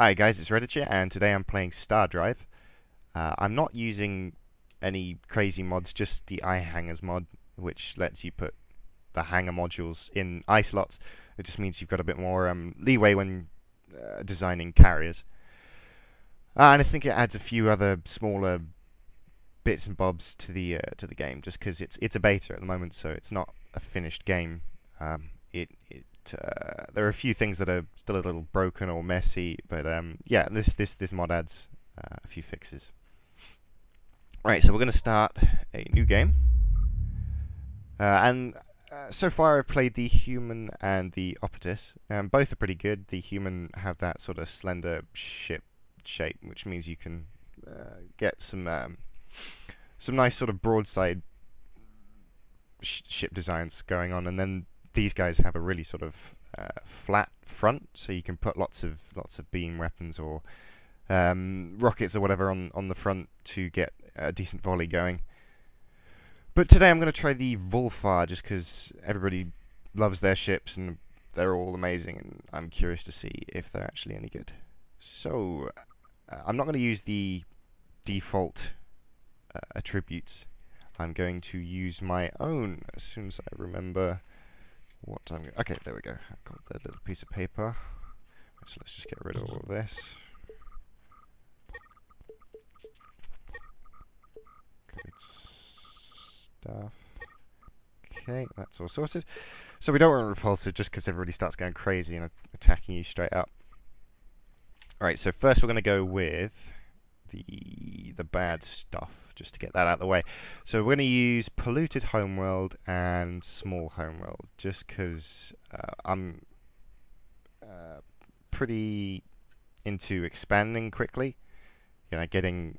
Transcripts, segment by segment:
Hi guys, it's Redycha, and today I'm playing Stardrive. I'm not using any crazy mods, just the eye hangers mod, which lets you put the hanger modules in eye slots. It just means you've got a bit more leeway when designing carriers. And I think it adds a few other smaller bits and bobs to the game, just because it's a beta at the moment, so it's not a finished game. There are a few things that are still a little broken or messy, but yeah, this mod adds a few fixes. Right, so we're going to start a new game, and so far I've played the human and the operatus. Both are pretty good. The human have that sort of slender ship shape, which means you can get some nice sort of broadside ship designs going on, and then these guys have a really sort of flat front, so you can put lots of beam weapons or rockets or whatever on the front to get a decent volley going. But today I'm going to try the Vulfen, just because everybody loves their ships and they're all amazing, and I'm curious to see if they're actually any good. So I'm not going to use the default attributes. I'm going to use my own as soon as I remember what I'm... Okay, there we go. I've got that little piece of paper. So let's just get rid of all of this. Good stuff. Okay, that's all sorted. So we don't want repulsive just because everybody starts going crazy and attacking you straight up. Alright, so first we're going to go with the bad stuff, just to get that out of the way. So we're going to use polluted homeworld and small homeworld, just because I'm pretty into expanding quickly, getting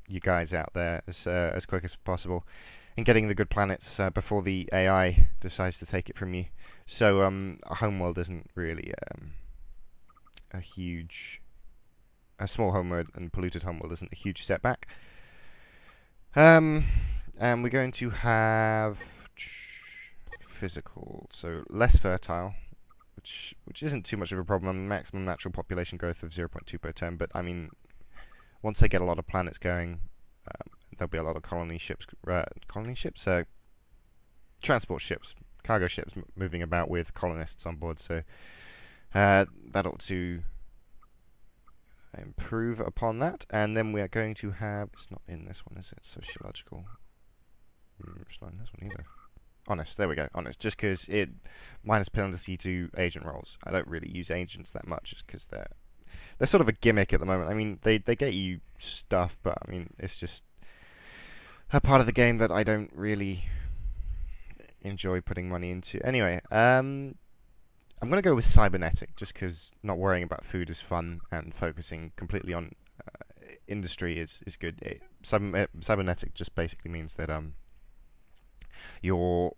you guys out there as quick as possible, and getting the good planets before the AI decides to take it from you. So homeworld isn't really a small homeworld and polluted homeworld isn't a huge setback. And we're going to have physical, so less fertile, which isn't too much of a problem. Maximum natural population growth of 0.2 per turn, but I mean, once I get a lot of planets going, there'll be a lot of transport ships, cargo ships moving about with colonists on board, so that ought to improve upon that. And then we are going to have... It's not in this one, is it? Sociological. It's not in this one either. Honest, there we go. Honest, just because it minus penalty to agent rolls. I don't really use agents that much, just because they're sort of a gimmick at the moment. I mean, they get you stuff, but I mean, it's just a part of the game that I don't really enjoy putting money into. Anyway, I'm going to go with cybernetic, just because not worrying about food is fun, and focusing completely on industry is good. Cybernetic just basically means that your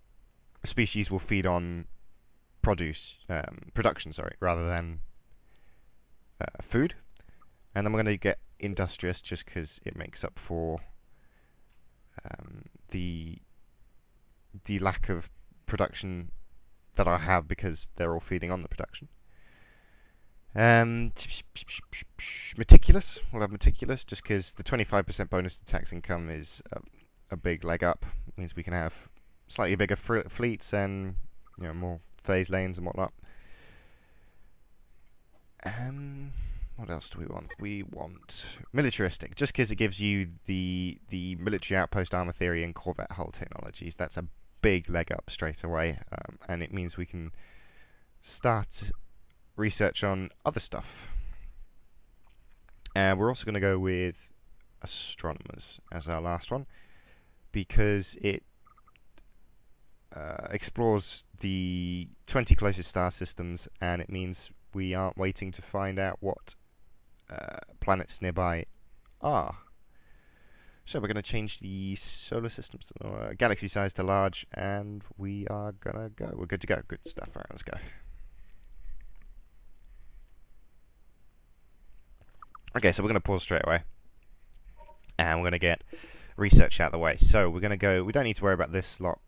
species will feed on production, rather than food. And then we're going to get industrious, just because it makes up for the lack of production that I have, because they're all feeding on the production. Meticulous. We'll have meticulous, just because the 25% bonus to tax income is a big leg up. It means we can have slightly bigger fleets and more phase lanes and whatnot. What else do we want? We want militaristic, just because it gives you the military outpost armor theory and corvette hull technologies. That's a big leg up straight away, and it means we can start research on other stuff. And we're also going to go with astronomers as our last one, because it explores the 20 closest star systems, and it means we aren't waiting to find out what planets nearby are. So we're going to change the solar systems to galaxy size to large, and we are going to go. We're good to go. Good stuff. All right, let's go. Okay, so we're going to pause straight away, and we're going to get research out of the way. So we're going to go... We don't need to worry about this lot.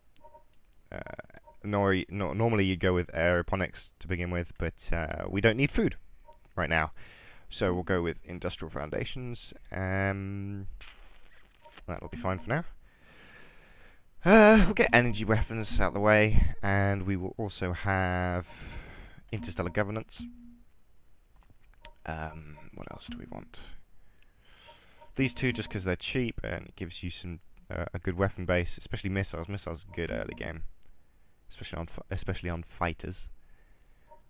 Normally you'd go with aeroponics to begin with, but we don't need food right now. So we'll go with industrial foundations. That'll be fine for now. We'll get energy weapons out of the way, and we will also have interstellar governance. What else do we want? These two, just because they're cheap and it gives you some a good weapon base, especially missiles. Missiles are good early game, especially on fighters.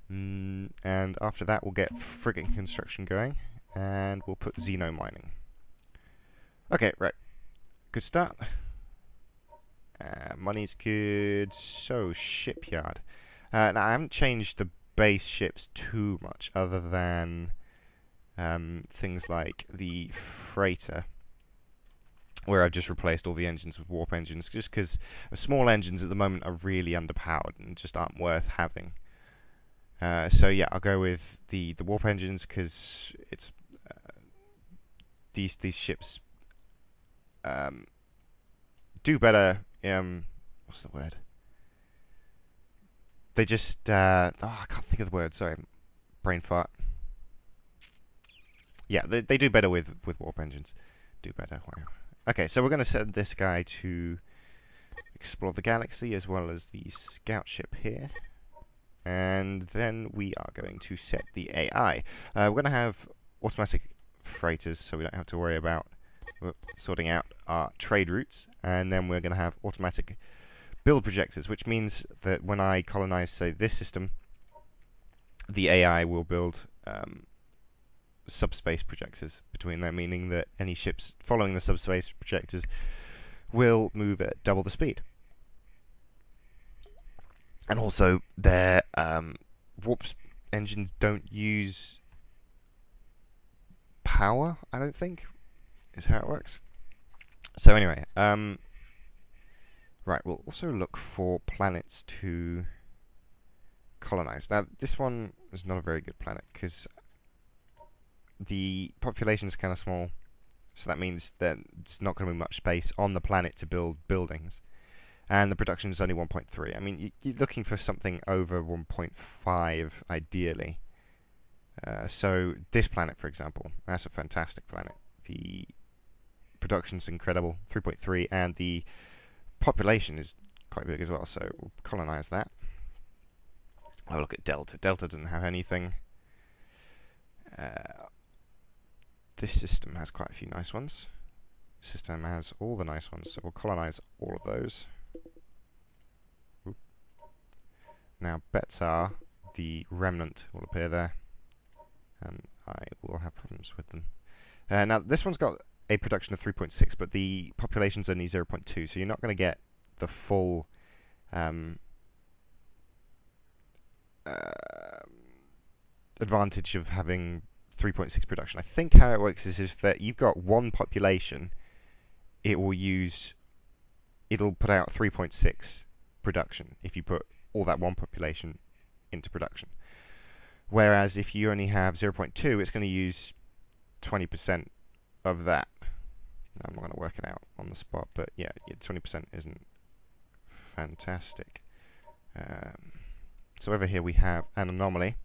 And after that, we'll get frigate construction going, and we'll put xeno mining. Okay, right, good start. Money's good. So shipyard. Now I haven't changed the base ships too much, other than things like the freighter, where I've just replaced all the engines with warp engines, just because small engines at the moment are really underpowered and just aren't worth having. So yeah, I'll go with the warp engines, because it's these ships do better. What's the word? They just I can't think of the word. Sorry, brain fart. Yeah, they do better with warp engines. Do better. Wow. Okay, so we're going to send this guy to explore the galaxy, as well as the scout ship here. And then we are going to set the AI. We're going to have automatic freighters, so we don't have to worry about sorting out our trade routes. And then we're going to have automatic build projectors, which means that when I colonize, say, this system, the AI will build subspace projectors between them, meaning that any ships following the subspace projectors will move at double the speed. And also, their warp engines don't use power, I don't think, is how it works. So anyway, right, we'll also look for planets to colonize. Now, this one is not a very good planet, because the population is kind of small, so that means that there's not going to be much space on the planet to build buildings. And the production is only 1.3. I mean, you're looking for something over 1.5, ideally. So this planet, for example, that's a fantastic planet. The production's incredible, 3.3, and the population is quite big as well, so we'll colonize that. I'll look at Delta. Delta doesn't have anything. This system has quite a few nice ones. This system has all the nice ones, so we'll colonize all of those. Oop. Now, Betsar, the remnant, will appear there, and I will have problems with them. Now, this one's got a production of 3.6, but the population's only 0.2, so you're not going to get the full advantage of having 3.6 production. I think how it works is if that you've got one population, it'll put out 3.6 production if you put all that one population into production. Whereas if you only have 0.2, it's going to use 20% of that. I'm not going to work it out on the spot, but yeah, 20% isn't fantastic. So over here we have an anomaly,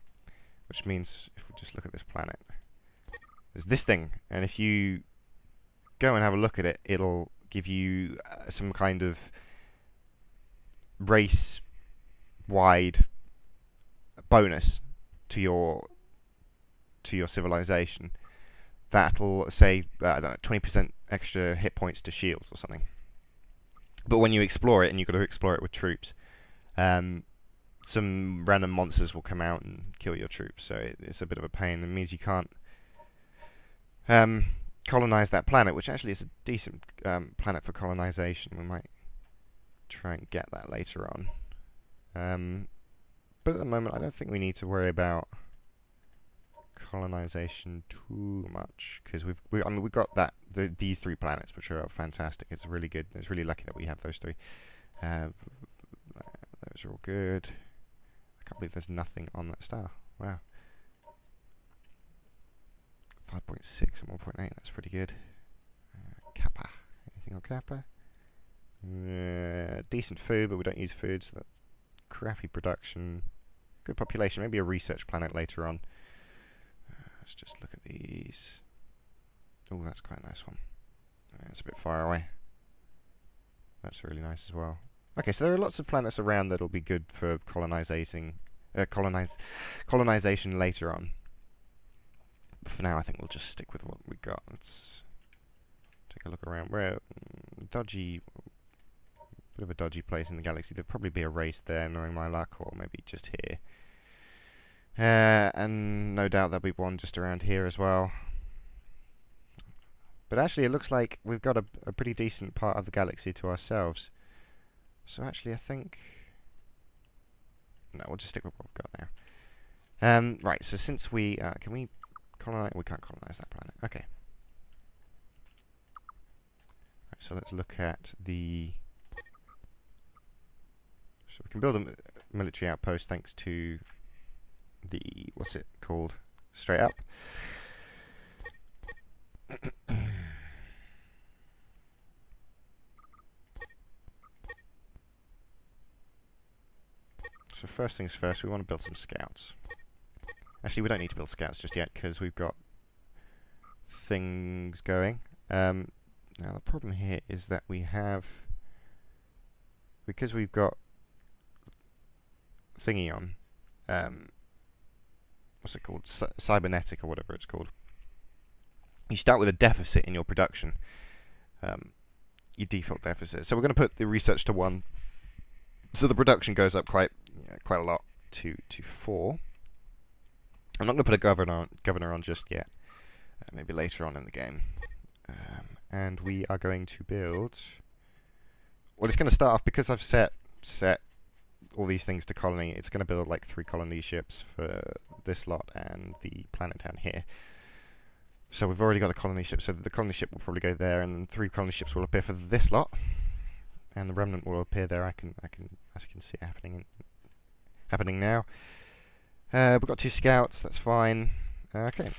which means if we just look at this planet, there's this thing, and if you go and have a look at it, it'll give you some kind of race-wide bonus to your civilization. That'll say, I don't know, 20% extra hit points to shields or something. But when you explore it, and you've got to explore it with troops, some random monsters will come out and kill your troops, so it's a bit of a pain. It means you can't colonize that planet, which actually is a decent planet for colonization. We might try and get that later on. But at the moment, I don't think we need to worry about colonization too much, because we've got these three planets, which are fantastic. It's really good. It's really lucky that we have those three. Those are all good. I can't believe there's nothing on that star. Wow. 5.6 and 1.8. That's pretty good. Kappa. Anything on Kappa? Decent food, but we don't use food, so that's crappy production. Good population. Maybe a research planet later on. let's just look at these. Oh, that's quite a nice one. It's a bit far away. That's really nice as well. Okay, so there are lots of planets around that'll be good for colonization later on. But for now, I think we'll just stick with what we got. Let's take a look around. We're bit of a dodgy place in the galaxy. There'll probably be a race there, knowing my luck, or maybe just here. And no doubt there'll be one just around here as well. But actually, it looks like we've got a pretty decent part of the galaxy to ourselves. So actually, I think... No, we'll just stick with what we've got now. Right, so since we... can we colonize... We can't colonize that planet. Okay. Right, so let's look at the... So we can build a military outpost thanks to the... What's it called? Straight up. So first things first, we want to build some scouts. Actually, we don't need to build scouts just yet, because we've got things going. Now, the problem here is that we have... Because we've got thingy on, what's it called? Cybernetic, or whatever it's called. You start with a deficit in your production. Your default deficit. So we're going to put the research to 1. So the production goes up quite a lot to 4. I'm not going to put a governor on just yet. Maybe later on in the game. And we are going to build... Well, it's going to start off, because I've set all these things to colony, it's going to build like 3 colony ships for this lot and the planet down here. So we've already got a colony ship, so the colony ship will probably go there, and then 3 colony ships will appear for this lot. And the remnant will appear there. I can see it happening now. We've got 2 scouts. That's fine. Okay,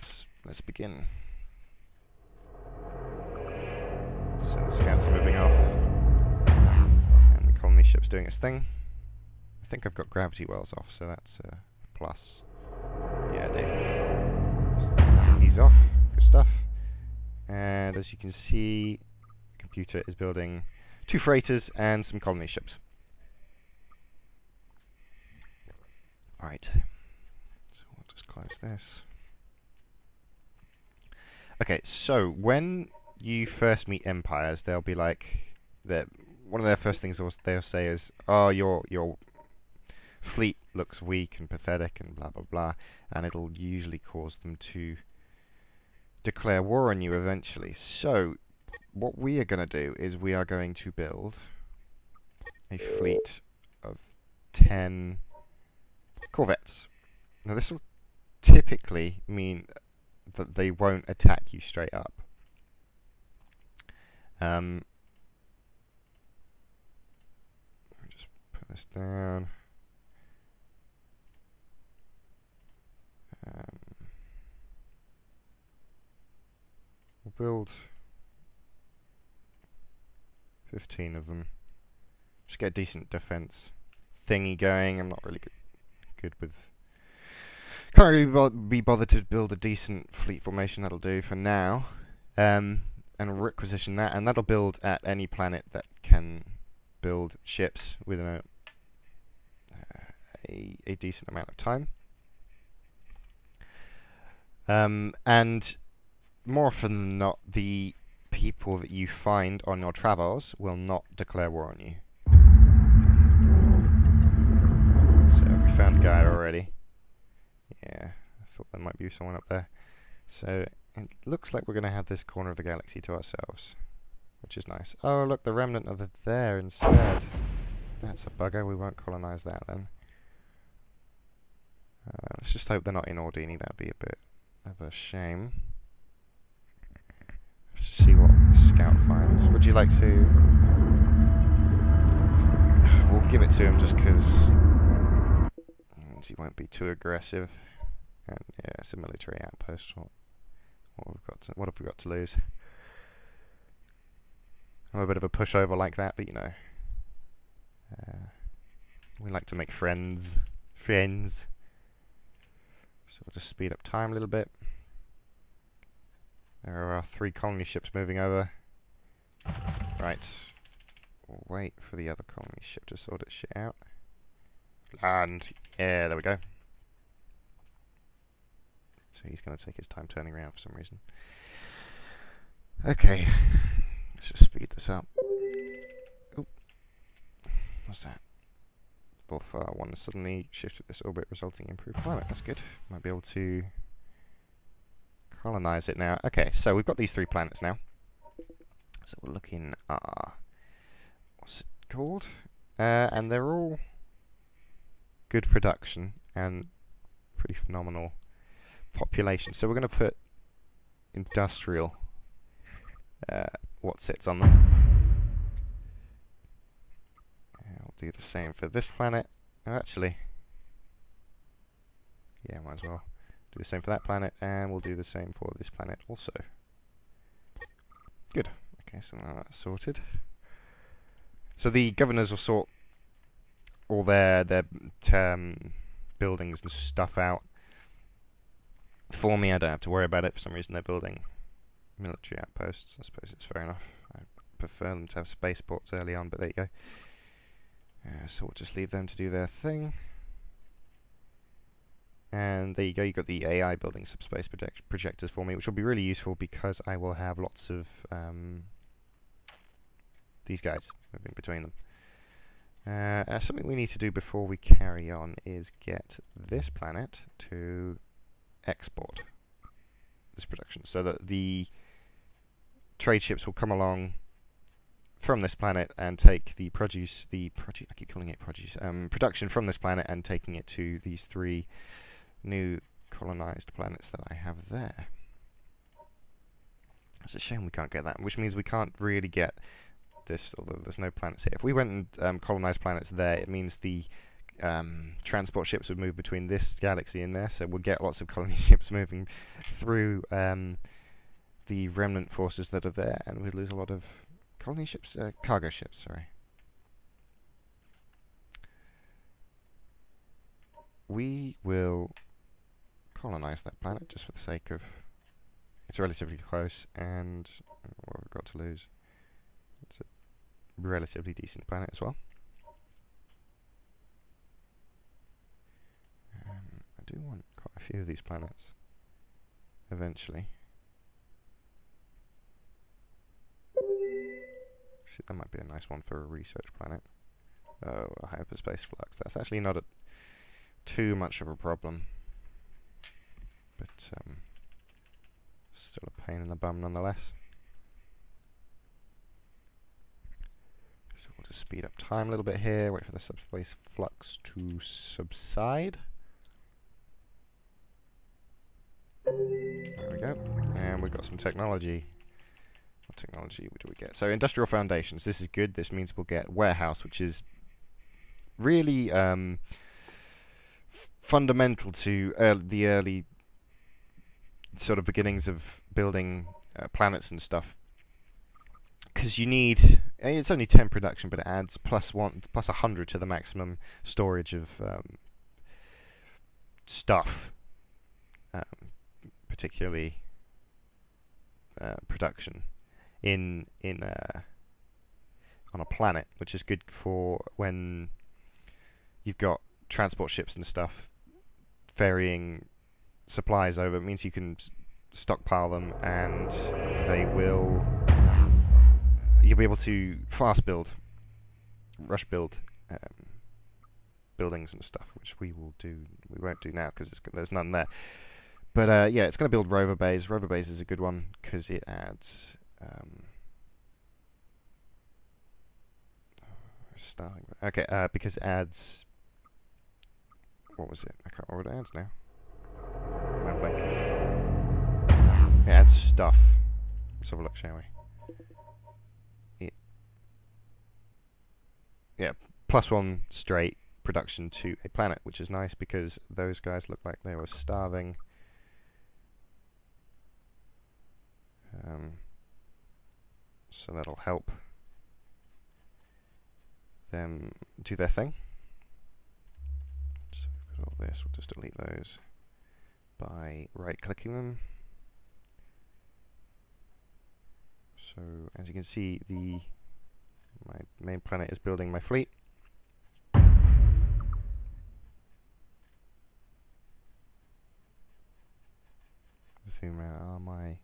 let's begin. So the scouts are moving off, and the colony ship's doing its thing. I think I've got gravity wells off, so that's a plus. Yeah, I do. So let's ease off. Good stuff. And as you can see, the computer is building 2 freighters and some colony ships. Alright. So we'll just close this. Okay, so when you first meet empires, they'll be like... one of their first things they'll say is, oh, your fleet looks weak and pathetic and blah blah blah, and it'll usually cause them to declare war on you eventually. So what we are going to do is we are going to build a fleet of 10 corvettes. Now this will typically mean that they won't attack you straight up. Just put this down. We'll build 15 of them. Just get a decent defense thingy going. I'm not really good with... Can't really be bothered to build a decent fleet formation. That'll do for now. And requisition that, and that'll build at any planet that can build ships within a decent amount of time. And more often than not, the people that you find on your travels will not declare war on you. So we found a guy already. Yeah, I thought there might be someone up there. So it looks like we're going to have this corner of the galaxy to ourselves, which is nice. Oh, look, the remnant are there instead. That's a bugger. We won't colonize that then. Let's just hope they're not in Ordini. That'd be a bit of a shame. Let's just see what the scout finds. Would you like to... We'll give it to him just because he won't be too aggressive. And yeah, it's a military outpost. What have we got to lose? I'm a bit of a pushover like that, but you know, we like to make friends. So we'll just speed up time a little bit. There are 3 colony ships moving over. Right. We'll wait for the other colony ship to sort its shit out. Land. Yeah, there we go. So he's going to take his time turning around for some reason. Okay. Let's just speed this up. Oop. What's that? Vulfen 1 suddenly shifted this orbit, resulting in improved climate. That's good. Might be able to colonize it now. Okay, so we've got these 3 planets now. So we're looking at... what's it called? And they're all good production and pretty phenomenal population. So we're going to put industrial what sits on them. And I'll do the same for this planet. Oh, actually, yeah, might as well do the same for that planet, and we'll do the same for this planet also. Good. Okay, so now that's sorted. So the governors will sort all their buildings and stuff out for me. I don't have to worry about it. For some reason, they're building military outposts. I suppose it's fair enough. I prefer them to have spaceports early on, but there you go. So we'll just leave them to do their thing. And there you go. You've got the AI building subspace projectors for me, which will be really useful because I will have lots of these guys moving between them. Something we need to do before we carry on is get this planet to export this production, so that the trade ships will come along from this planet and take the produce, I keep calling it produce, production from this planet and taking it to these 3 new colonized planets that I have there. It's a shame we can't get that, which means we can't really get this, although there's no planets here. If we went and colonized planets there, it means the transport ships would move between this galaxy and there, so we'll get lots of colony ships moving through the remnant forces that are there, and we'd lose a lot of colony ships, cargo ships, sorry. We will colonize that planet just for the sake of it's relatively close, and what we've got to lose. It's a relatively decent planet as well. I do want quite a few of these planets eventually. Actually, that might be a nice one for a research planet. Oh, a hyperspace flux. That's actually not too much of a problem, but still a pain in the bum nonetheless. So we'll just speed up time a little bit here, wait for the subspace flux to subside. There we go. And we've got some technology. What technology do we get? So industrial foundations. This is good. This means we'll get warehouse, which is really fundamental to the early sort of beginnings of building planets and stuff. Because you need, it's only 10 production, but it adds plus 100 to the maximum storage of stuff, particularly production in on a planet, which is good for when you've got transport ships and stuff ferrying supplies over. It means you can stockpile them, and you'll be able to fast build, rush build buildings and stuff, which we won't do now because there's none there. But yeah, it's going to build rover bays. Rover bays is a good one because it adds because it adds, what was it? I can't remember what it adds now. I'm blanking. It adds stuff. Let's have a look, shall we? Yeah, +1 straight production to a planet, which is nice because those guys look like they were starving. So that'll help them do their thing. So we've got all this. We'll just delete those by right-clicking them. So as you can see, my main planet is building my fleet. Zoom out. My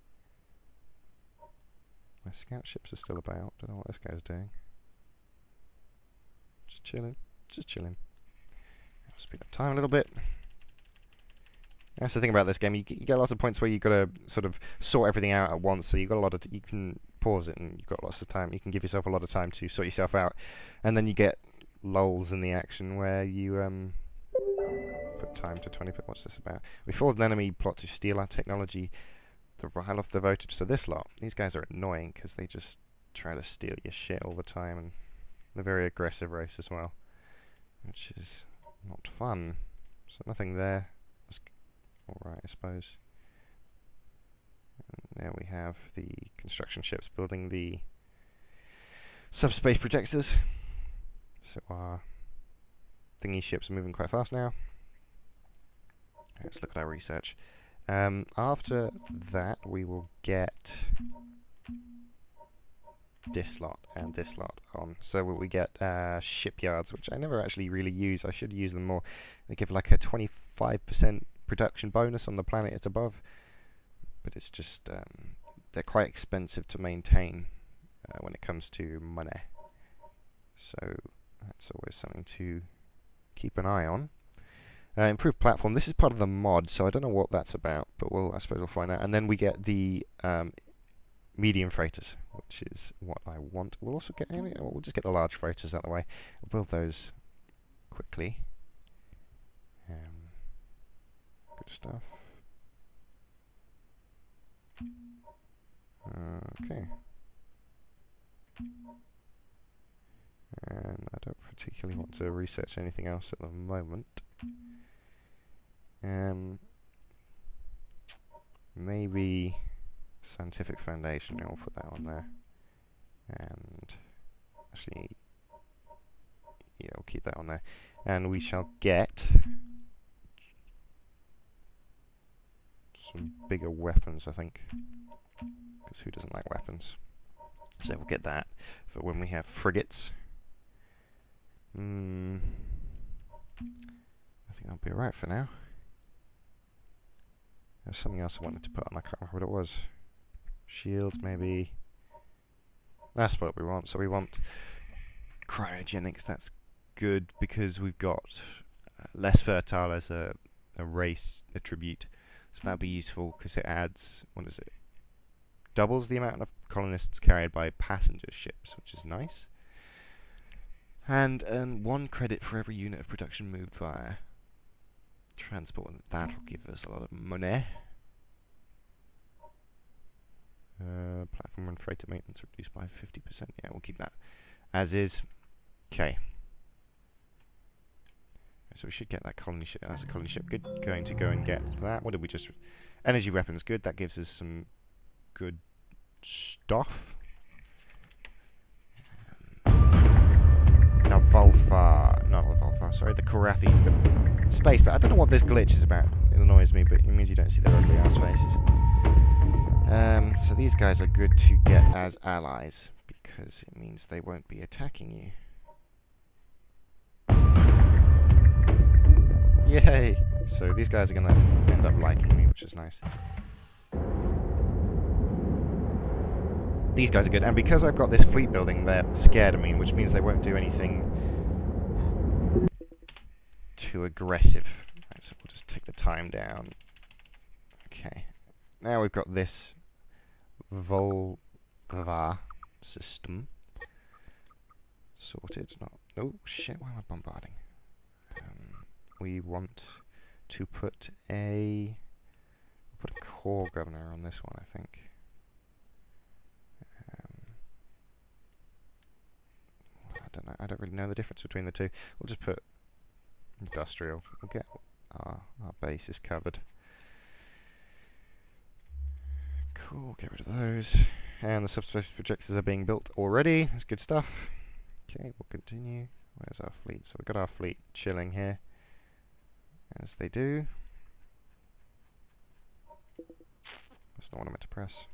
scout ships are still about. Don't know what this guy's doing. Just chilling. Just chilling. I'll speed up time a little bit. That's the thing about this game. You get lots of points where you've got to sort of sort everything out at once. So you've got a lot of you can pause it and you've got lots of time. You can give yourself a lot of time to sort yourself out, and then you get lulls in the action where you put time to 20. What's this about? We foiled an enemy plot to steal our technology, the rile off the votage. So this lot, these guys are annoying because they just try to steal your shit all the time, and they're very aggressive race as well, which is not fun. So nothing there. That's alright, I suppose. And there we have the construction ships building the subspace projectors. So our thingy ships are moving quite fast now. Let's look at our research. After that, we will get this lot and this lot on. So we get shipyards, which I never actually really use. I should use them more. They give like a 25% production bonus on the planet it's above, but it's just they're quite expensive to maintain when it comes to money. So that's always something to keep an eye on. Improved platform. This is part of the mod, so I don't know what that's about, but I suppose we'll find out. And then we get the medium freighters, which is what I want. We'll also get. We'll just get the large freighters out of the way. We'll build those quickly. Good stuff. Okay. And I don't particularly want to research anything else at the moment. Maybe scientific foundation. I'll put that on there. And actually, yeah, I'll keep that on there. And we shall get some bigger weapons, I think. Because who doesn't like weapons? So we'll get that for when we have frigates. I think that'll be alright for now. There's something else I wanted to put on. I can't remember what it was. Shields, maybe. That's what we want. So we want cryogenics. That's good because we've got less fertile as a race attribute. So that'll be useful because it adds, what is it? Doubles the amount of colonists carried by passenger ships, which is nice. And 1 credit for every unit of production moved via transport. That'll give us a lot of money. Platform and freighter maintenance reduced by 50%. Yeah, we'll keep that as is. Okay. So we should get that colony ship. That's a colony ship. Good. Going to go and get that. What did we just... Energy weapons. Good. That gives us some good stuff. Now Vulfen, not the Vulfen, sorry, the Korathi, the space, but I don't know what this glitch is about. It annoys me, but it means you don't see their ugly ass faces. So these guys are good to get as allies, because it means they won't be attacking you. Yay! So these guys are going to end up liking me, which is nice. These guys are good, and because I've got this fleet building, they're scared of me, which means they won't do anything too aggressive. Right, so we'll just take the time down. Okay. Now we've got this Vulva system sorted. Oh shit, why am I bombarding? We want to put a core governor on this one, I think. I don't know. I don't really know the difference between the two. We'll just put industrial. We'll get our base is covered. Cool. Get rid of those. And the subspace projectors are being built already. That's good stuff. Okay, we'll continue. Where's our fleet? So we've got our fleet chilling here, as they do. That's not what I meant to press.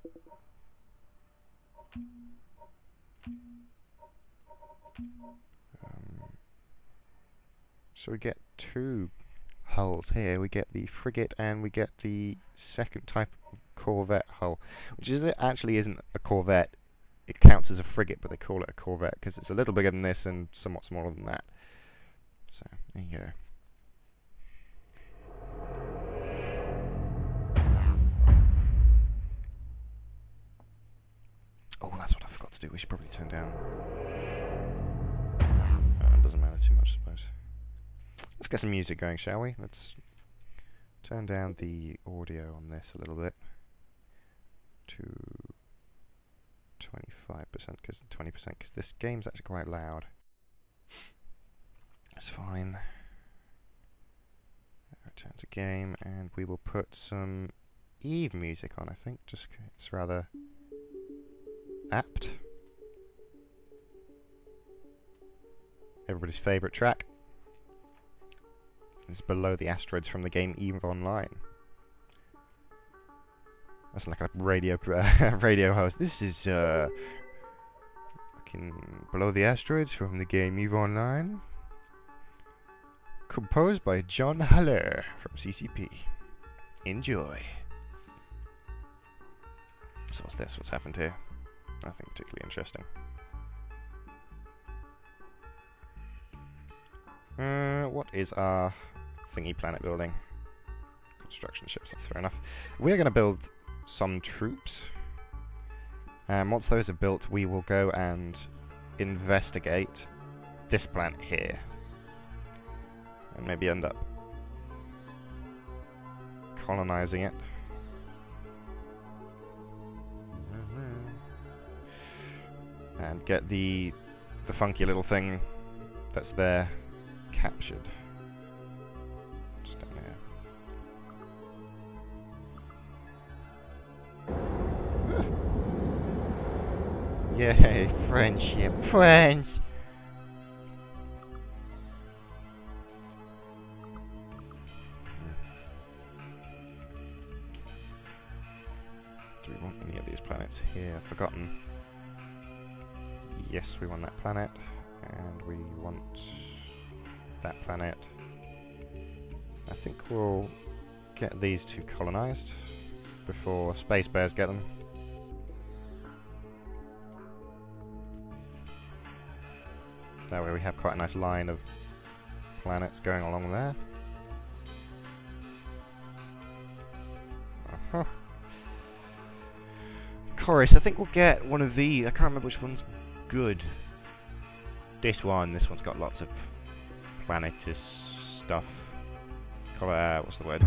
So we get 2 hulls here. We get the frigate and we get the second type of corvette hull, which actually isn't a corvette. It counts as a frigate, but they call it a corvette because it's a little bigger than this and somewhat smaller than that. So there you go. Oh, that's what I forgot to do. We should probably turn down. It doesn't matter too much, I suppose. Let's get some music going, shall we? Let's turn down the audio on this a little bit to 25%, because 20%, because this game's actually quite loud. That's fine. Return to game, and we will put some Eve music on, I think, just 'cause it's rather apt. Everybody's favourite track. It's Below the Asteroids from the game Eve Online. That's like a radio radio host. This is fucking Below the Asteroids from the game Eve Online. Composed by John Haller from CCP. Enjoy. So what's this? What's happened here? Nothing particularly interesting. What is our thingy planet building? Construction ships, that's fair enough. We're going to build some troops. And once those are built, we will go and investigate this planet here. And maybe end up colonizing it. And get the funky little thing that's there captured. Just down there. Yay, friendship, friends! Do we want any of these planets here? I've forgotten. Yes, we want that planet, and we want that planet. I think we'll get these 2 colonized before Space Bears get them. That way we have quite a nice line of planets going along there. Chorus, I think we'll get one of these. I can't remember which one's good. This one's got lots of planetous stuff. What's the word?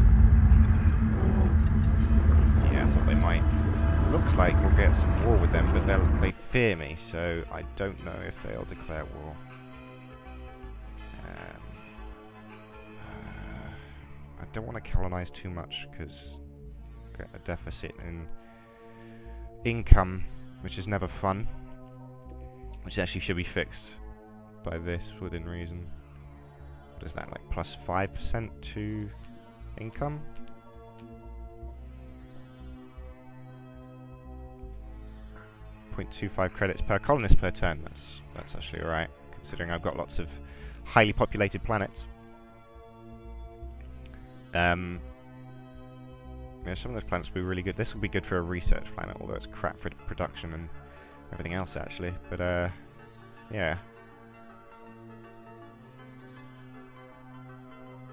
Yeah, I thought they might. Looks like we'll get some war with them, but they fear me, so I don't know if they'll declare war. I don't want to colonize too much because get a deficit in income, which is never fun. Which actually should be fixed by this within reason. What is that, like plus 5% to income? .25 credits per colonist per turn. That's actually alright, considering I've got lots of highly populated planets. Yeah, some of those planets will be really good. This will be good for a research planet, although it's crap for production and everything else actually. But yeah.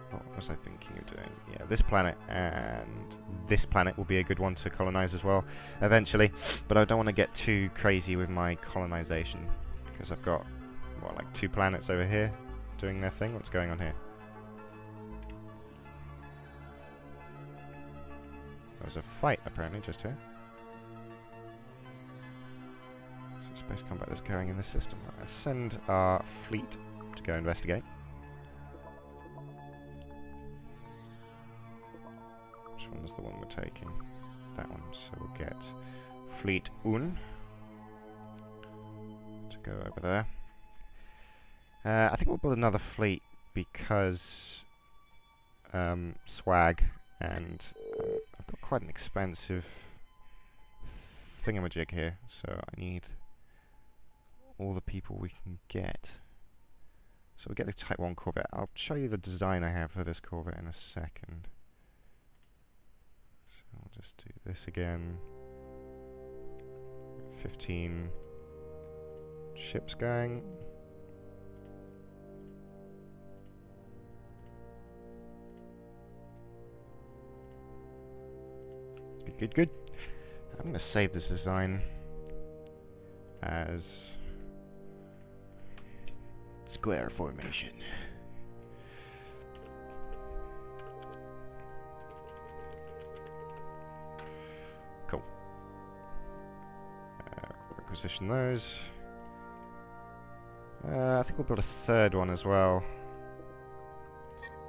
What was I thinking of doing? Yeah, this planet and this planet will be a good one to colonize as well, eventually. But I don't want to get too crazy with my colonization, because I've got, what, like 2 planets over here doing their thing? What's going on here? There's a fight, apparently, just here. So space combat is going in this system. Let's send our fleet to go investigate. Which one's the one we're taking? That one. So we'll get Fleet 1 to go over there. I think we'll build another fleet because swag, and I've got quite an expensive thingamajig here, so I need all the people we can get. So we get the Type 1 Corvette. I'll show you the design I have for this Corvette in a second. So I'll just do this again. 15 ships going. Good, good, good. I'm going to save this design as square formation. Cool. Requisition those. I think we'll build a third one as well,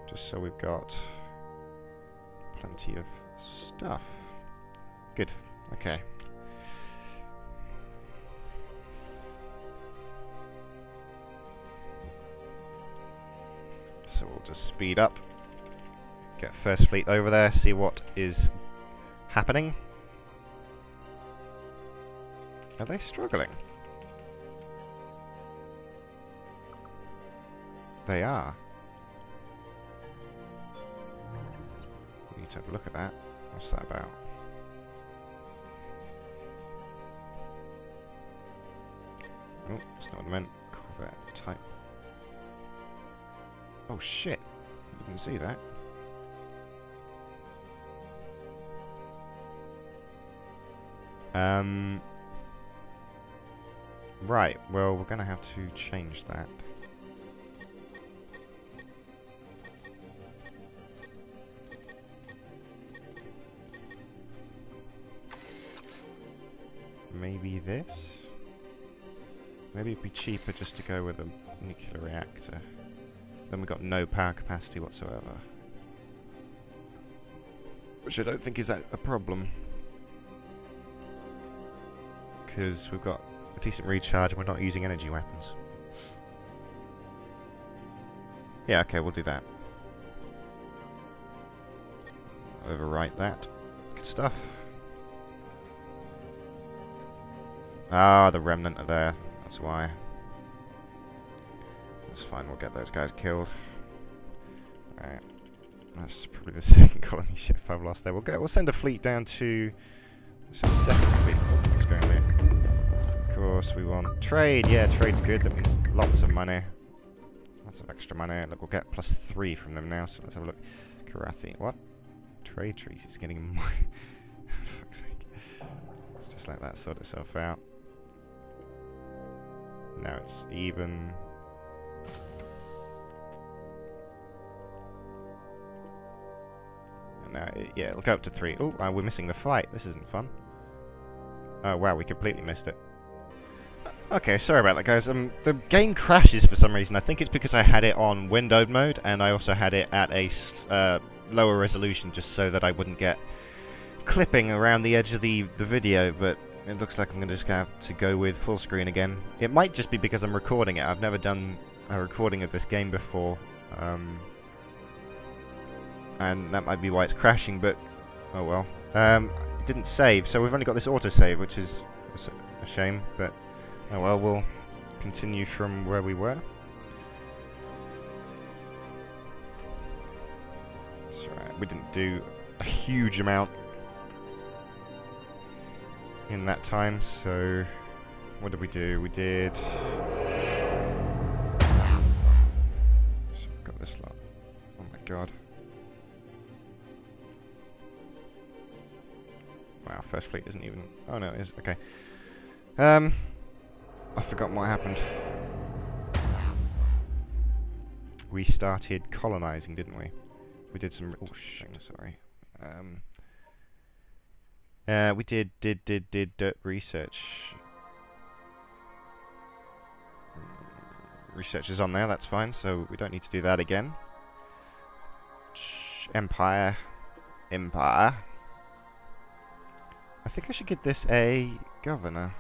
just so we've got plenty of stuff. Good. Okay. So we'll just speed up, get First Fleet over there, see what is happening. Are they struggling? They are. We need to have a look at that. What's that about? Oh, that's not what I meant. Corvette type. Oh shit, I didn't see that. Right, well, we're gonna have to change that. Maybe this? Maybe it'd be cheaper just to go with a nuclear reactor. Then we've got no power capacity whatsoever. Which I don't think is a problem. Because we've got a decent recharge and we're not using energy weapons. Yeah, okay, we'll do that. Overwrite that. Good stuff. Ah, the remnant are there. That's why. That's fine, we'll get those guys killed. Alright. That's probably the second colony ship I've lost there. We'll send a fleet down to... Send a second fleet. Oh, what's going on here? Of course, we want trade. Yeah, trade's good. That means lots of money. Lots of extra money. Look, we'll get +3 from them now, so let's have a look. Karathi. What? Trade trees. It's getting more... For fuck's sake. Let's just let that sort itself out. Now it's even... Now, yeah, it'll go up to 3. Oh, we're missing the flight. This isn't fun. Oh, wow, we completely missed it. Okay, sorry about that, guys. The game crashes for some reason. I think it's because I had it on windowed mode, and I also had it at a lower resolution, just so that I wouldn't get clipping around the edge of the video, but it looks like I'm just going to have to go with full screen again. It might just be because I'm recording it. I've never done a recording of this game before. And that might be why it's crashing, but oh well. It didn't save, so we've only got this autosave, which is a shame, but oh well, we'll continue from where we were. That's right, we didn't do a huge amount in that time, so what did we do? We did... So we've got this lot. Oh my god. Wow, First Fleet isn't even... Oh no, it is. Okay. I've forgotten what happened. We started colonizing, didn't we? We did some... Oh, shit, sorry. We did research. Research is on there, that's fine, so we don't need to do that again. Empire. Empire. I think I should give this a governor.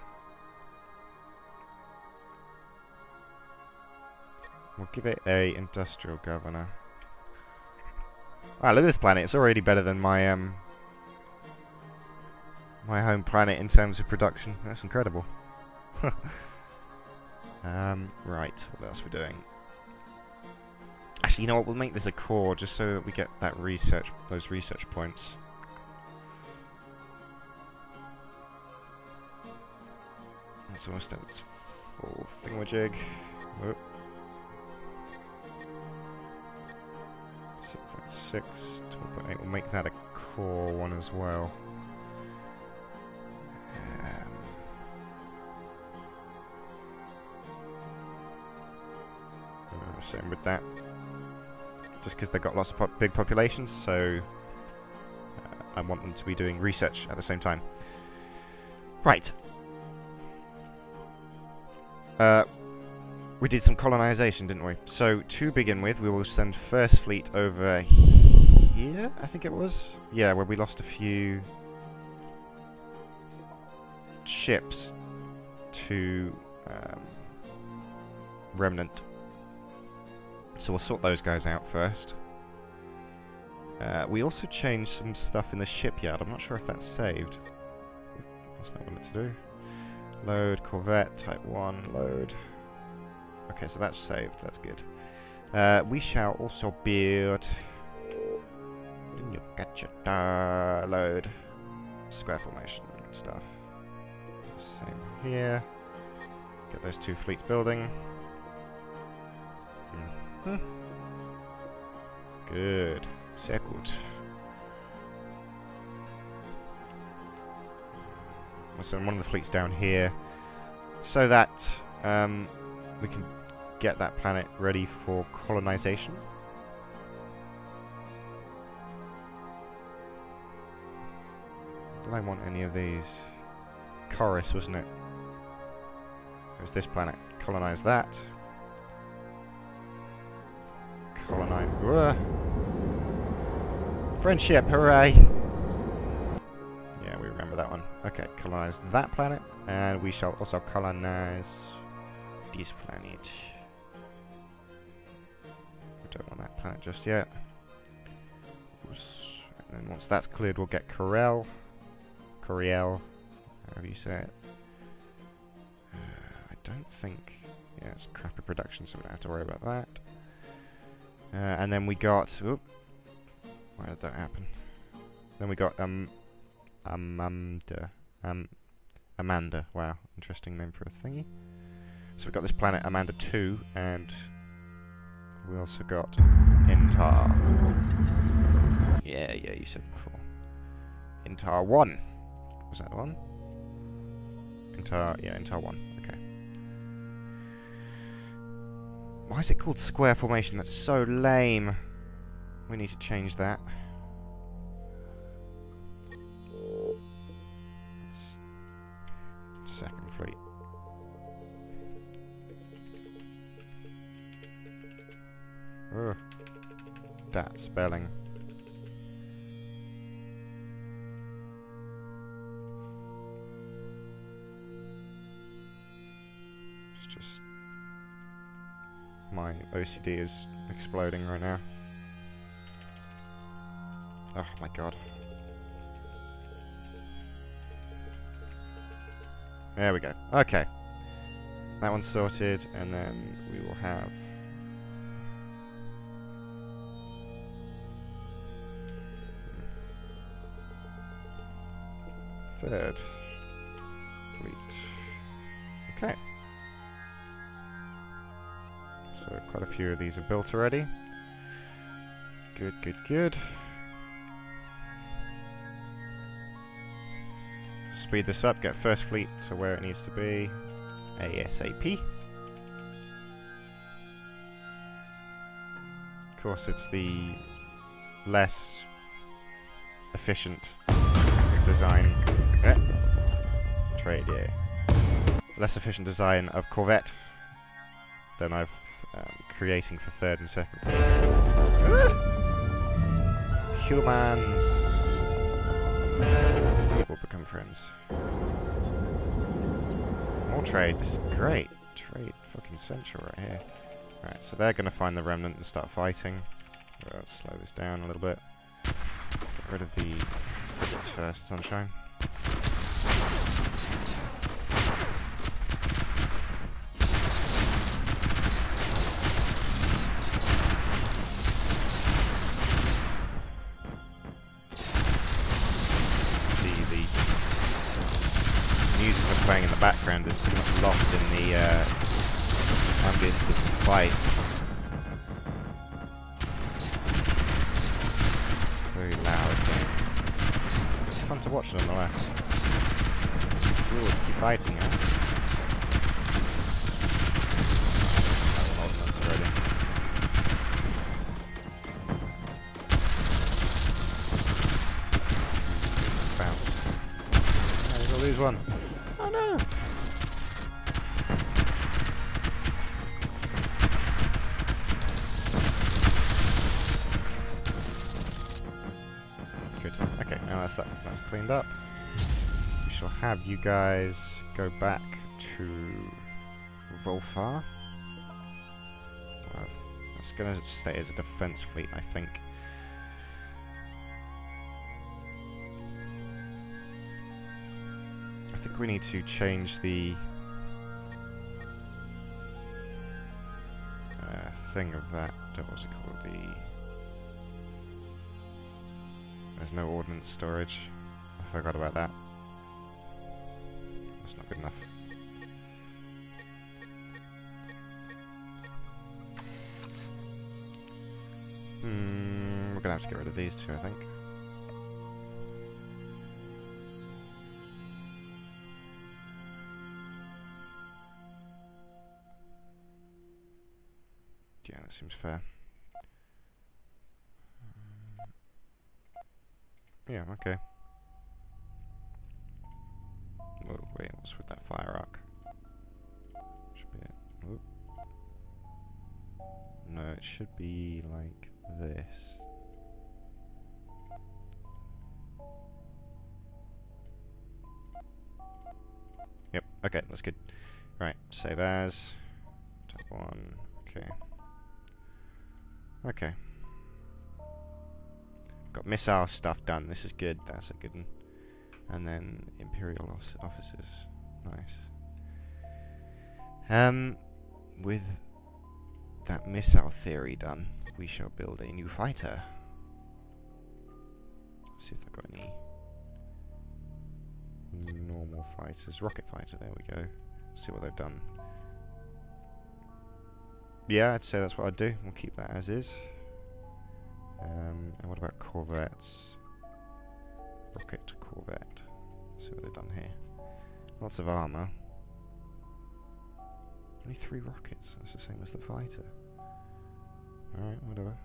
We'll give it a industrial governor. Wow, look at this planet. It's already better than my my home planet in terms of production. That's incredible. Right, what else we're doing? Actually, you know what? We'll make this a core just so that we get that research, those research points. It's almost at its full thingamajig. Whoop. 6.6, 12.8. We'll make that a core one as well. Same with that. Just because they've got lots of big populations, so I want them to be doing research at the same time. Right. We did some colonization, didn't we? So, to begin with, we will send First Fleet over here, I think it was? Yeah, where we lost a few ships to Remnant. So we'll sort those guys out first. We also changed some stuff in the shipyard. I'm not sure if that's saved. That's not what it's to do. Load, Corvette, Type 1, load. Okay, so that's saved. That's good. We shall also build... Load. Square formation. Good stuff. Same here. Get those two fleets building. Good. Sehr gut. We'll send one of the fleets down here so that we can get that planet ready for colonization. Did I want any of these? Chorus, wasn't it? It was this planet. Colonize that. Colonize. Friendship, hooray! Yeah, we remember that one. Okay, colonize that planet, and we shall also colonize this planet. We don't want that planet just yet. And then once that's cleared, we'll get Corel, however you say it. I don't think... Yeah, it's crappy production, so we don't have to worry about that. And then we got... Oop, why did that happen? Then we got Amanda. Wow, interesting name for a thingy. So we got this planet Amanda 2, and we also got Intar. Yeah, you said before. Intar 1. Was that 1? Intar 1. Okay. Why is it called square formation? That's so lame. We need to change that. Second fleet. Ugh. That spelling. It's just... My OCD is exploding right now. Oh my god. There we go. Okay. That one's sorted, and then we will have... Third fleet. Okay. So quite a few of these are built already. Good. Speed this up, get first fleet to where it needs to be ASAP. Of course, it's the less efficient design. Trade, yeah. Less efficient design of Corvette than I've creating for third and second fleet. Humans will become friends. More trade. This is great. Trade fucking central right here. Right, so they're gonna find the remnant and start fighting. Let's slow this down a little bit. Get rid of the frigates first, sunshine. playing in the background is pretty much lost in the ambience of the fight. Very loud game. It's fun to watch nonetheless. It's cool to keep fighting it. Already. Lose one. Oh no! Good. Okay, now that's cleaned up. We shall have you guys go back to Vulfen. That's going to stay as a defense fleet, I think. I think we need to change the thing of that. What's it called? There's no ordnance storage. I forgot about that. That's not good enough. We're gonna have to get rid of these two, I think. Yeah, that seems fair. Yeah, okay. Whoa, wait, what's with that fire arc? Should be it. Whoop. No, it should be like this. Yep, okay, that's good. Right, save as. Top one, okay. Okay. Got missile stuff done. This is good. That's a good one. And then Imperial officers. Nice. With that missile theory done, we shall build a new fighter. Let's see if they've got any normal fighters. Rocket fighter, there we go. See what they've done. Yeah, I'd say that's what I'd do. We'll keep that as is. And what about corvettes? Rocket corvette. See what they've done here. Lots of armor. Only 3 rockets. That's the same as the fighter. Alright, whatever.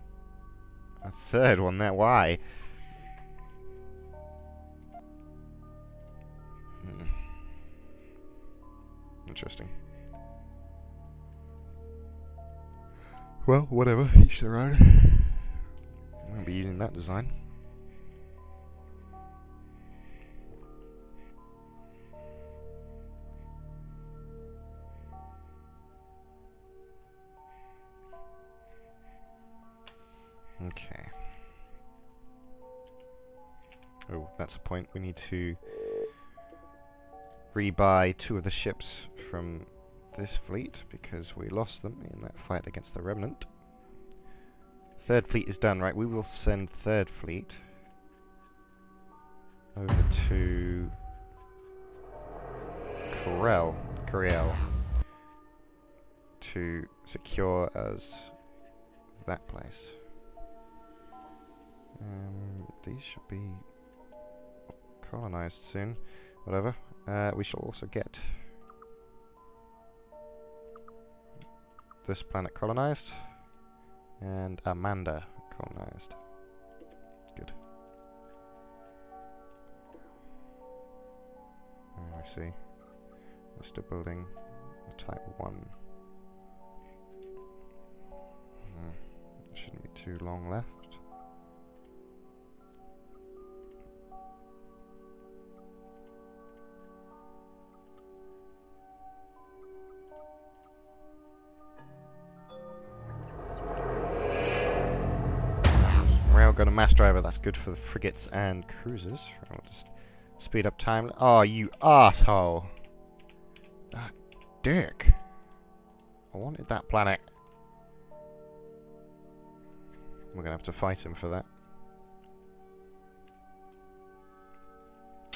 A third one there. Why? Interesting. Well, whatever. Each their own. I won't be using that design. Okay. Oh, that's a point. We need to rebuy 2 of the ships from this fleet because we lost them in that fight against the Remnant. 3rd fleet is done, right? We will send 3rd fleet over to Corel to secure us that place. These should be colonized soon. Whatever. We shall also get this planet colonized and Amanda colonized. Good. Oh, I see. We're still building a Type 1. Shouldn't be too long left. Railgun and mass driver, that's good for the frigates and cruisers. I'll just speed up time. Oh, you asshole! That dick! I wanted that planet. We're gonna have to fight him for that.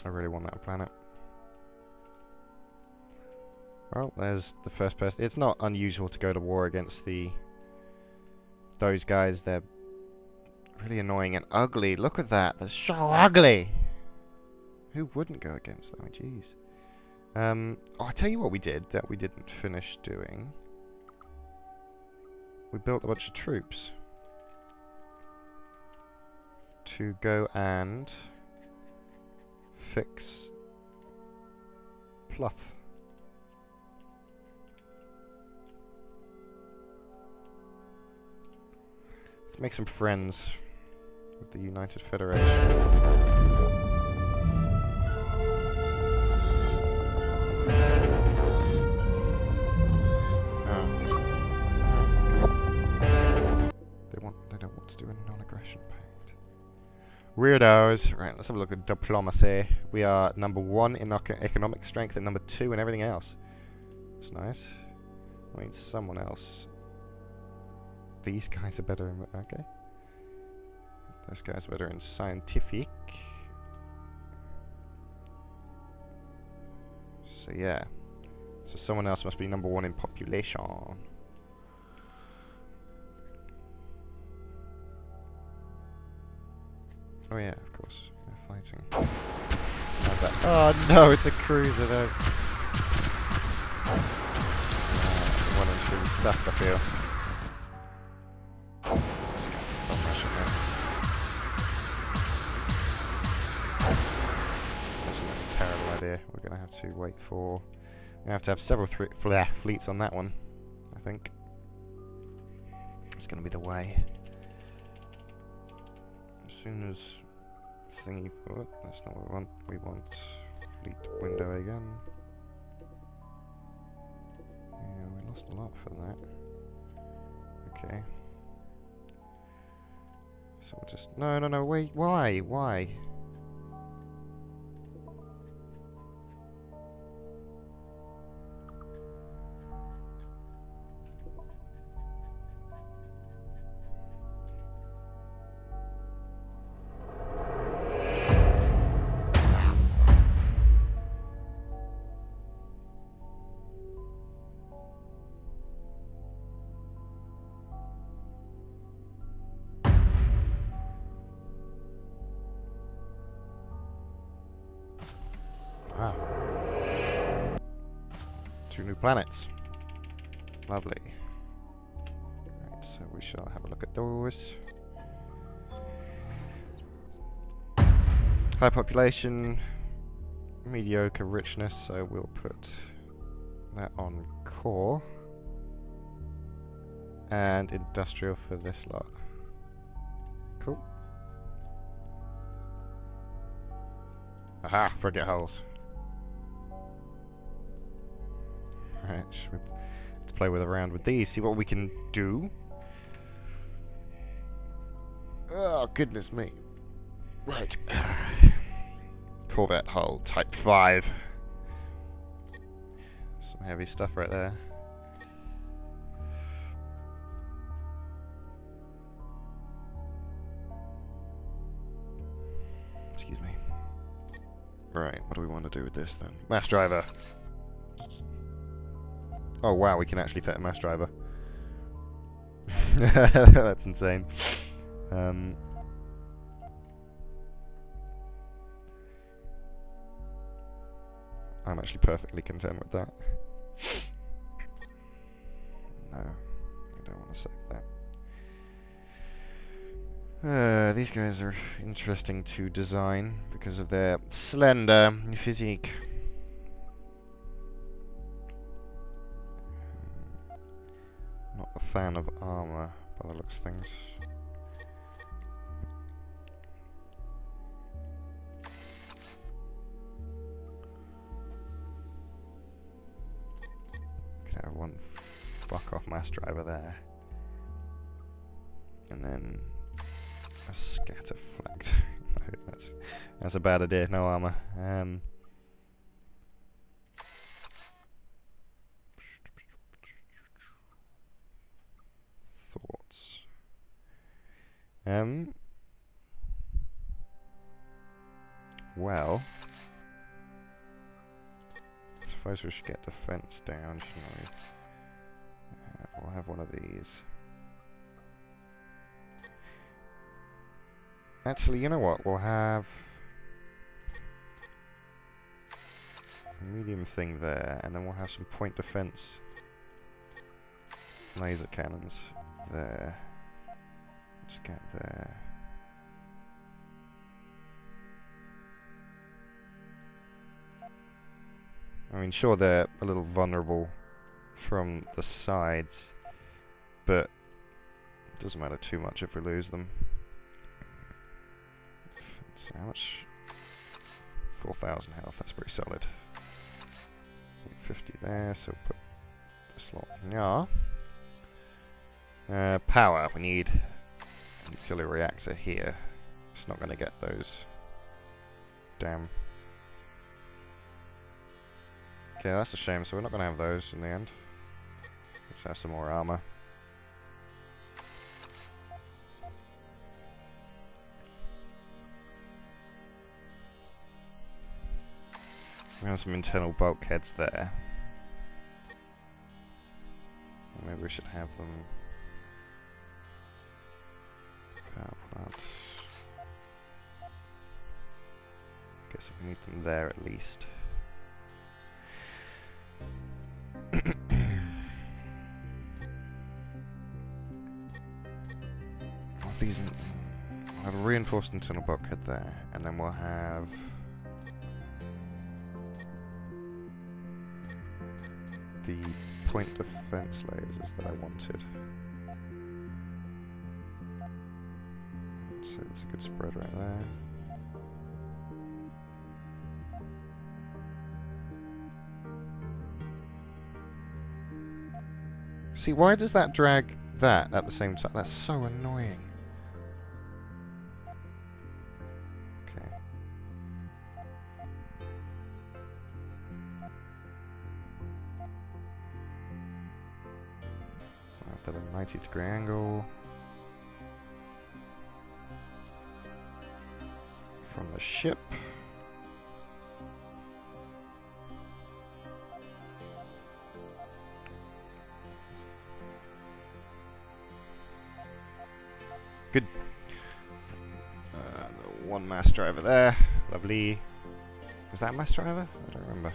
I really want that planet. Well, there's the first person. It's not unusual to go to war against those guys. They're really annoying and ugly. Look at that. They're so ugly. Who wouldn't go against them? Jeez. Oh, I'll tell you what we did that we didn't finish doing. We built a bunch of troops to go and fix Pluff. Let's make some friends with the United Federation. They don't want to do a non-aggression pact. Weirdos. Right, let's have a look at diplomacy. We are number 1 in economic strength and number 2 in everything else. That's nice. I mean, someone else. These guys are better in... Okay. Those guys are better in scientific. So, yeah. So someone else must be number 1 in population. Oh yeah, of course. They're fighting. How's that? Oh no, it's a cruiser though. One of them's really stuck, I feel. Just going to bomb rush him there. Actually, that's a terrible idea. We're going to have to wait for... We're going to have several fleets on that one, I think. It's going to be the way. As soon as thingy foot, that's not what we want. We want fleet window again. Yeah, we lost a lot for that. Okay. So we'll just... No, wait, why? Ah. 2 new planets. Lovely. Right, so we shall have a look at those. High population, mediocre richness, so we'll put that on core. And industrial for this lot. Cool. Aha, frigate hulls. Right, let's play around with these, see what we can do. Oh, goodness me. Right. Corvette hull, type 5. Some heavy stuff right there. Excuse me. Right, what do we want to do with this then? Mass driver. Oh wow, we can actually fit a mass driver. That's insane. I'm actually perfectly content with that. No, I don't want to save that. These guys are interesting to design because of their slender physique. Not a fan of armor by the looks of things. Could have one fuck off mass driver there. And then a scatter flagged. No, that's a bad idea, no armor. Thoughts. Well, suppose we should get defense down, shouldn't we? We'll have one of these. Actually, you know what? We'll have a medium thing there, and then we'll have some point defense laser cannons there. Let's get there. I mean, sure, they're a little vulnerable from the sides, but it doesn't matter too much if we lose them. So how much? 4,000 health, that's pretty solid. 50 there, so put the slot in there. Power, we need a nuclear reactor here. It's not going to get those. Damn. Okay, that's a shame, so we're not going to have those in the end. Let's have some more armor. We have some internal bulkheads there. Maybe we should have them. Power plants. Guess we need them there at least. These, we'll have a reinforced internal bulkhead there, and then we'll have the point defense lasers that I wanted. So it's a good spread right there. See, why does that drag that at the same time? That's so annoying. Okay. At a 90-degree angle. From the ship. Good. The one mass driver there. Lovely. Was that a mass driver? I don't remember.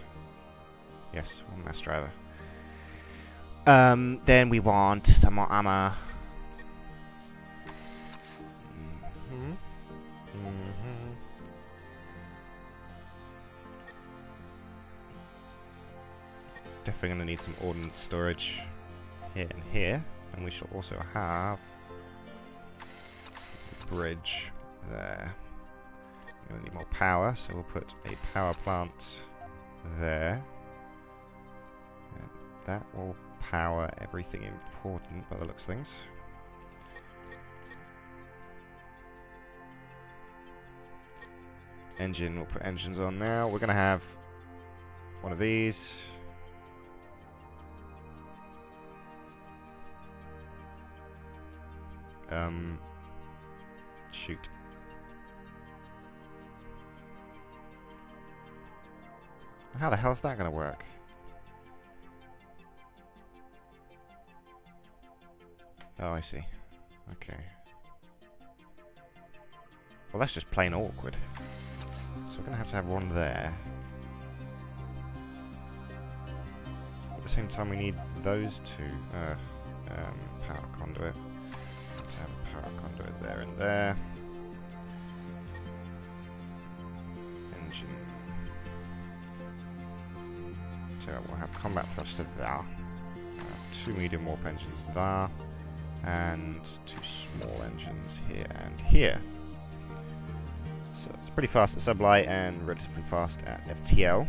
Yes, one mass driver. Then we want some more armor. Definitely going to need some ordnance storage here and here. And we shall also have the bridge there. We're going to need more power, so we'll put a power plant there. And that will power everything important by the looks of things. Engine, we'll put engines on now. We're going to have one of these. Shoot. How the hell is that going to work? Oh, I see. Okay. Well, that's just plain awkward. So we're going to have one there. At the same time, we need those two. Power conduit. Let's have a power conduit there and there. Engine. So we'll have combat thruster there. Two medium warp engines there. And two small engines here and here. So it's pretty fast at sublight and relatively fast at FTL.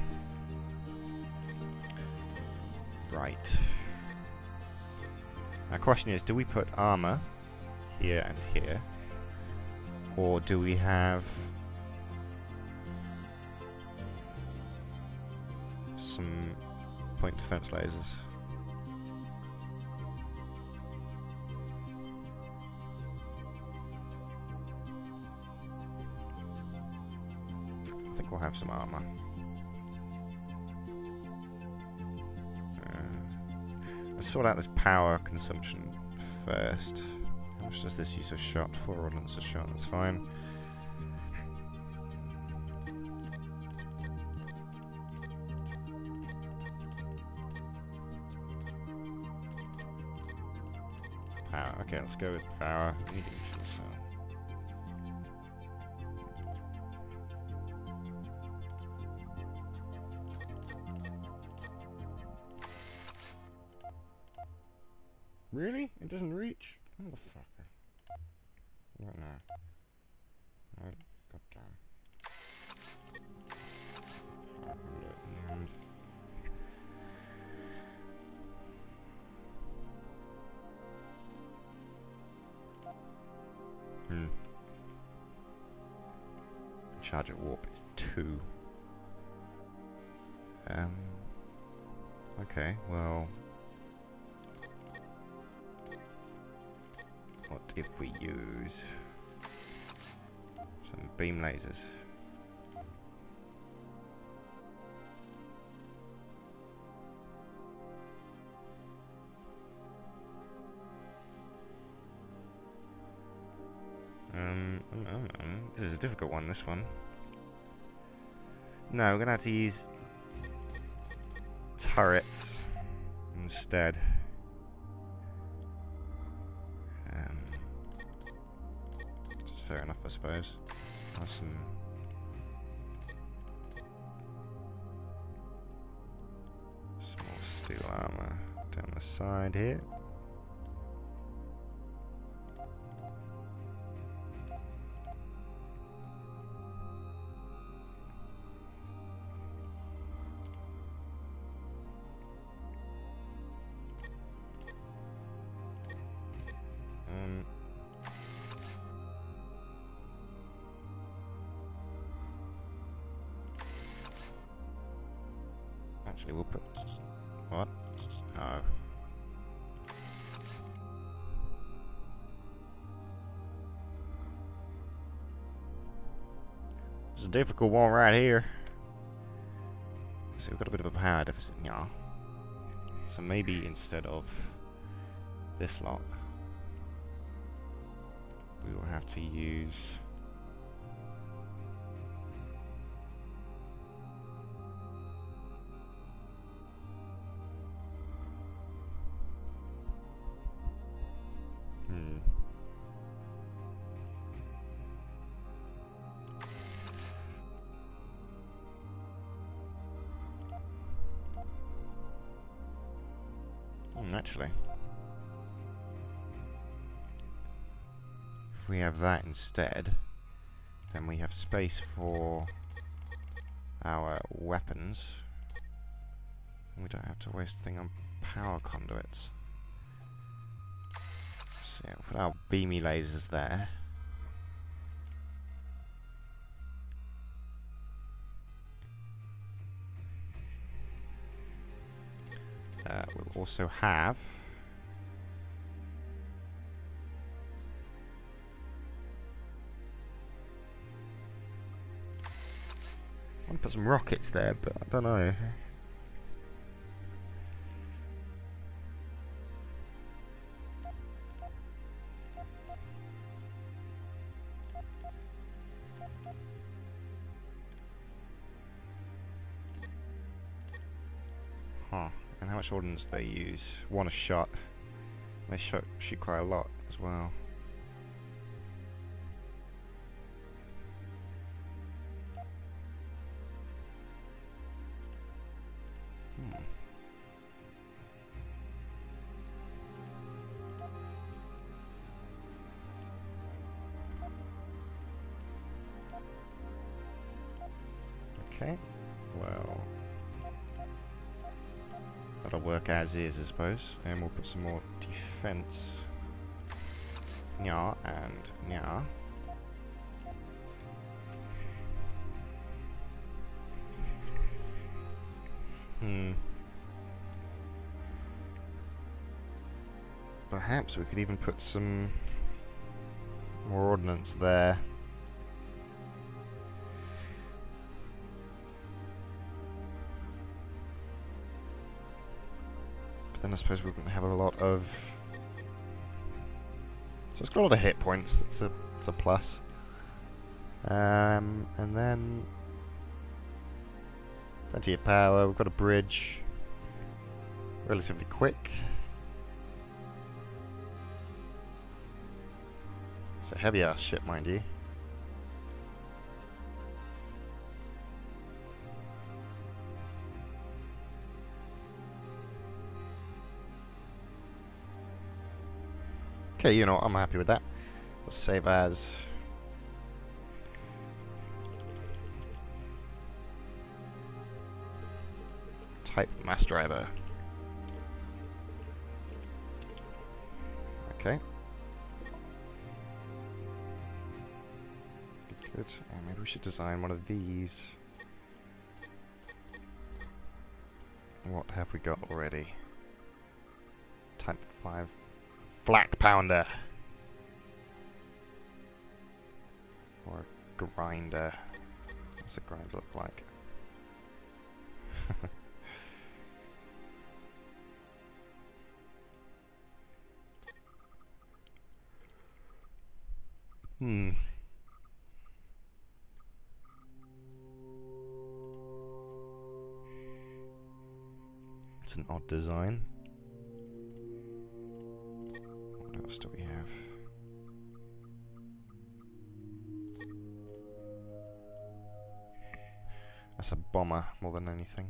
Right. Now, question is, do we put armor here and here, or do we have some point defense lasers? I think we'll have some armor. sort out this power consumption first. How much does this use a shot? 4 ordnance a shot, that's fine. Power, okay, let's go with power. Medium fuel cell. Really? It doesn't reach? Motherfucker. Right now. Oh, goddamn. Charge at warp is 2. Okay, well. What if we use some beam lasers? This is a difficult one, this one. No, we're gonna have to use turrets instead. Which is fair enough, I suppose. Have some small steel armor down the side here. Actually, we'll put... What? Oh. It's a difficult one right here. So we've got a bit of a power deficit, yeah. So maybe instead of this lot, we will have to use... Actually, if we have that instead, then we have space for our weapons. We don't have to waste a thing on power conduits. So yeah, we'll put our beamy lasers there. We'll also have I want to put some rockets there, but I don't know. Huh. And how much ordnance they use? 1 a shot. They shoot quite a lot as well. Okay, well, that'll work as is, I suppose. And we'll put some more defense. Nya and nya. Perhaps we could even put some more ordnance there. then I suppose we wouldn't have a lot of... So it's got a lot of hit points. It's a plus. And then plenty of power. We've got a bridge. Relatively quick. It's a heavy ass ship, mind you. Okay, you know, I'm happy with that. We'll save as type mass driver. Okay. Good. And maybe we should design one of these. What have we got already? Type 5 flak pounder. Or a grinder. What's a grinder look like? It's an odd design. What else do we have? That's a bomber more than anything.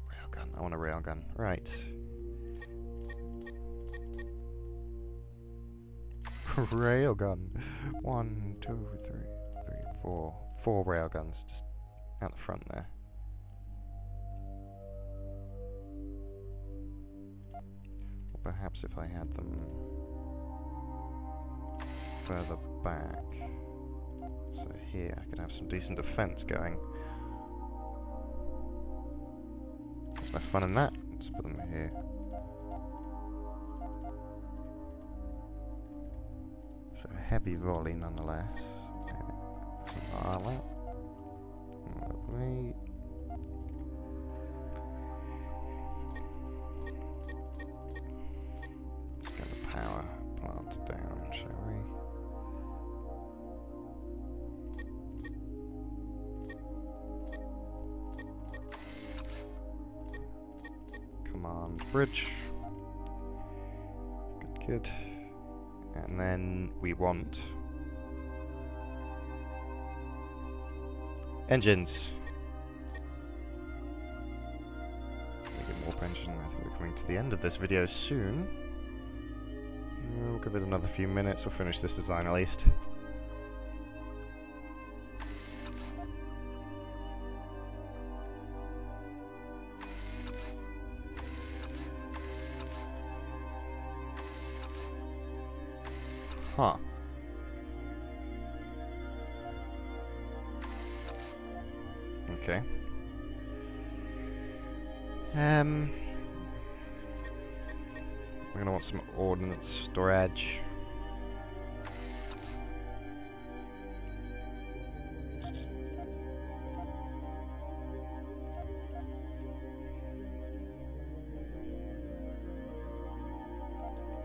Railgun. I want a railgun. Right. Railgun. 1, 2, 3, 4. 4 railguns just out the front there. Or perhaps if I had them further back. So here I could have some decent defense going. There's no fun in that. Let's put them here. So heavy volley nonetheless. Some armor. Lovely. Let's get the power plant down, shall we? Command bridge. Good, good. And then we want engines. Get more pension. I think we're coming to the end of this video soon. We'll give it another few minutes. We'll finish this design at least. Huh. Okay. We're gonna want some ordnance storage.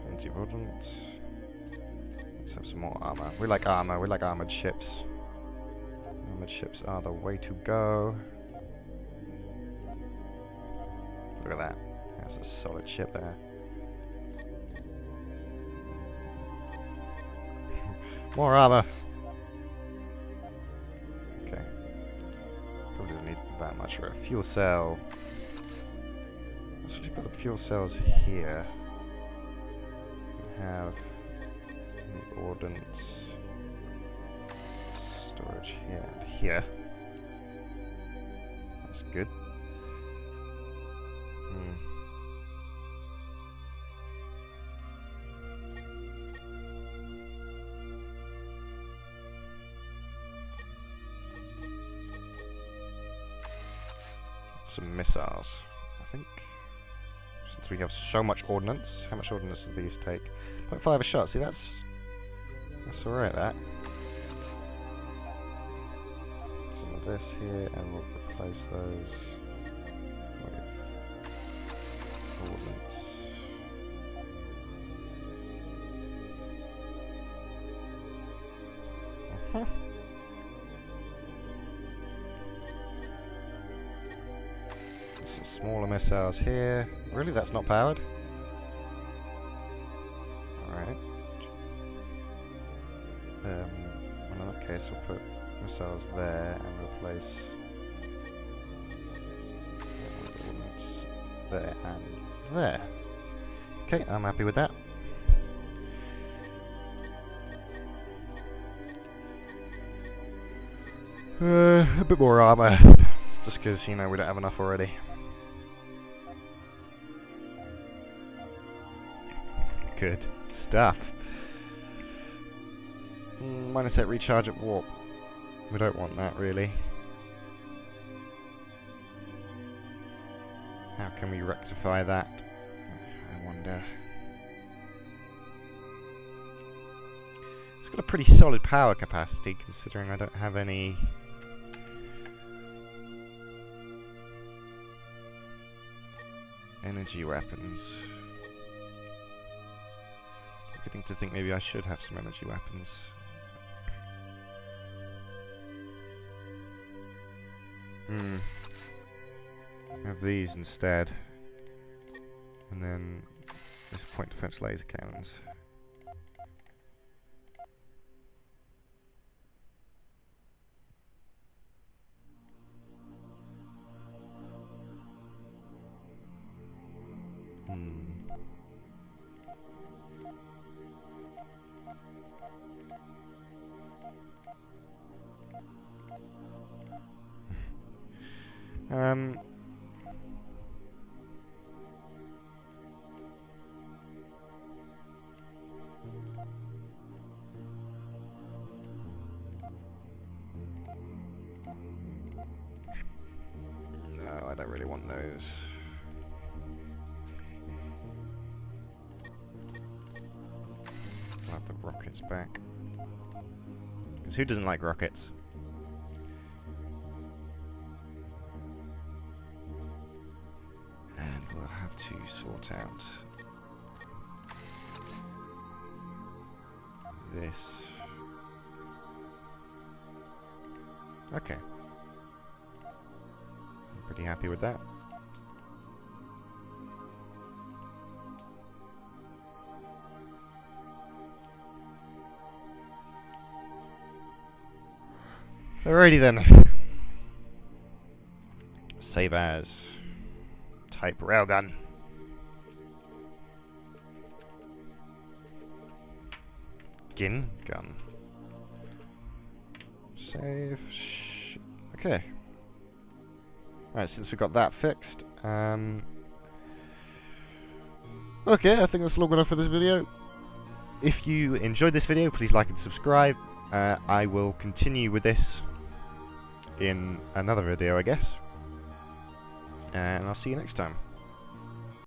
Plenty of ordnance. Let's have some more armor. We like armor. We like armored ships. Armored ships are the way to go. Look at that. That's a solid ship there. More armor. Okay. Probably don't need that much for a fuel cell. Let's actually put the fuel cells here. We have the ordnance storage here and here. That's good. Some missiles, I think. Since we have so much ordnance, how much ordnance do these take? 0.5 a shot. See, that's That's alright, that. Some of this here, and we'll replace those with ordnance. Some smaller missiles here. Really, that's not powered? Alright. Well, in that case, we'll put missiles there and replace ordnance there and there. Okay, I'm happy with that. A bit more armor, just because, you know, we don't have enough already. Good stuff. -8 recharge at warp. We don't want that, really. How can we rectify that? I wonder. It's got a pretty solid power capacity, considering I don't have any... energy weapons. I'm beginning to think maybe I should have some energy weapons. Have these instead. And then this point defense laser cannons. No, I don't really want those. I'll have the rockets back. Because who doesn't like rockets? And we'll have to sort out this. Okay. I'm pretty happy with that. Alrighty then. Save as type railgun. Gin gun. Save. Okay. Alright, since we got that fixed, okay, I think that's long enough for this video. If you enjoyed this video, please like and subscribe. I will continue with this in another video, I guess. And I'll see you next time.